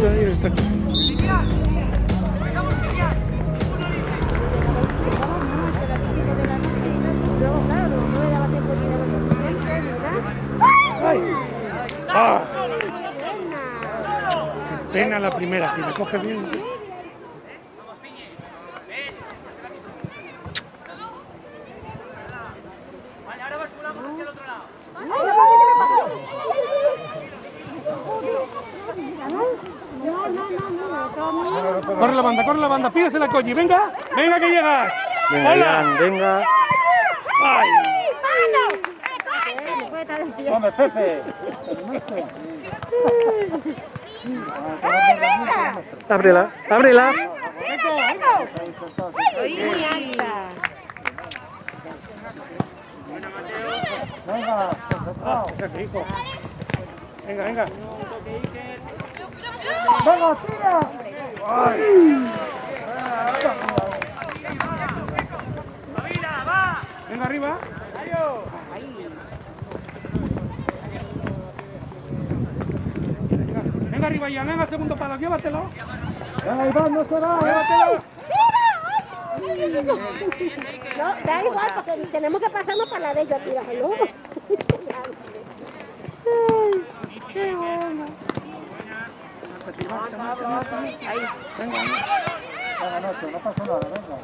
ahí está aquí. ¡Ay! ¡Ah! Qué pena la primera, si la coge bien. Corre la banda, pídesela, Koji, venga, venga que llegas. Venga, Hola. Jan, venga. Ay. Hombre, Pepe. Ábrela, ábrela. Venga, ese rico. Venga, venga. ¡Venga, tira! Venga arriba. Venga arriba ya, venga segundo palo, llévatelo. Venga, Iván, no se va. Llévatelo. No, da igual porque tenemos que pasarnos para la de ellos, tíralo. Ay, qué bueno. Ahí. Venga, Venga, Nacho, no pasa nada, venga.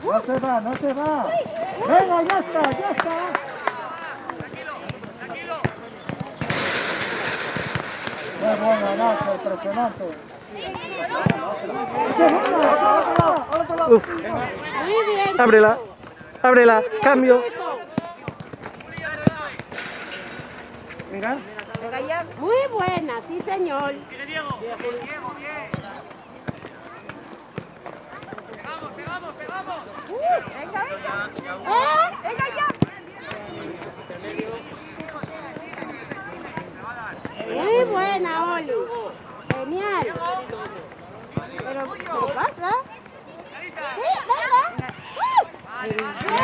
No se va, no se va. Venga, ya está, ya está. Muy buena, Nacho, impresionante. Uf. Muy bien. Ábrela, ábrela, cambio. venga. Muy buena, sí señor. Diego, bien. Pegamos. Venga. Venga ya. Muy buena, Oli. Genial. Pero, ¿qué pasa? Sí, venga. Bien.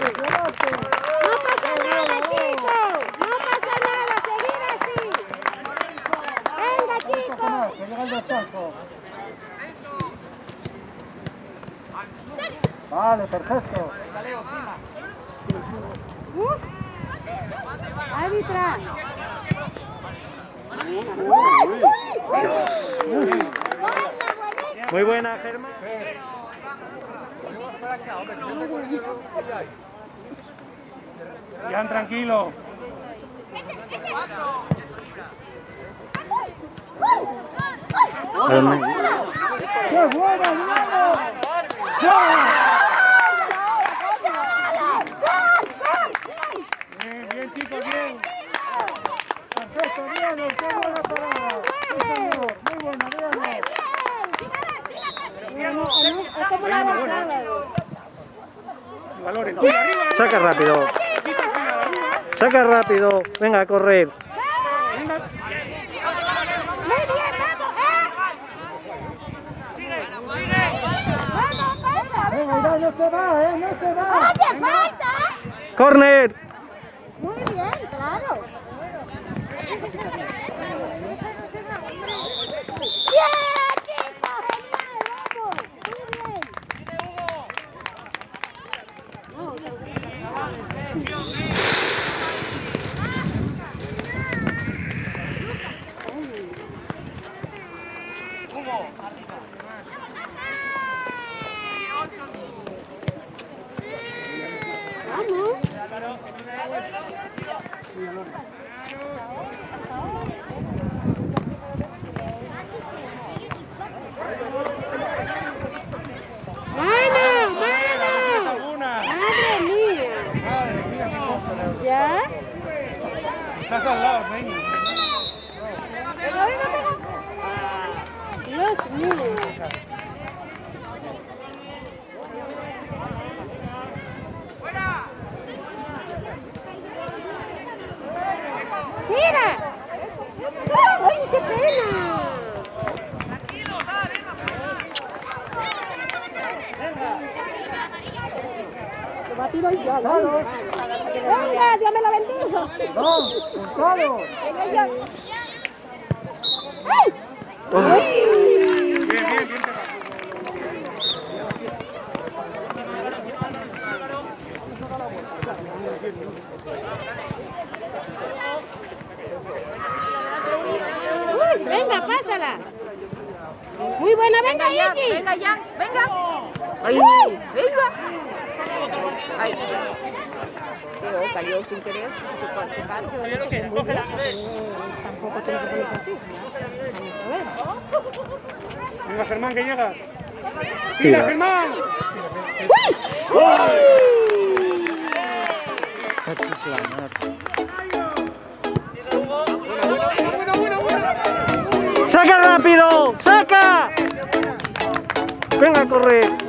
No pasa nada, chicos. No pasa nada. Seguir así. Venga, chicos. Que llega el descanso. Vale, perfecto. Árbitra. Muy buena, Germán. Jan, tranquilo. ¡Qué buena, Diego! Bien, chicos, bien. Perfecto, Diego, qué buena parada. Sí, señor, muy buena, Diego. Es como la del sábado. Valores, tira arriba. Saca rápido. Saca rápido. Venga, a correr. Venga. Muy bien, vamos, Vamos, pasa. Venga, Iván, no se va, no se va. Oye, falta. Corner. Muy bien, claro. Bien, chicos, genial, vamos. Muy bien. Vamos. Venga, Dios me lo bendiga. No, Hurtado. Venga, yo. ¡Ay! Bien, bien, bien pegado. Uy, venga, pásala. Muy buena, venga, Ichi. Venga ya, venga. Ay, venga. Ay. Cayó sin querer. Tampoco tiene que ponerse así. Vamos a ver. Venga, Germán, que llegas. ¡Tira, Germán! ¡Saca rápido! ¡Saca! Venga a correr.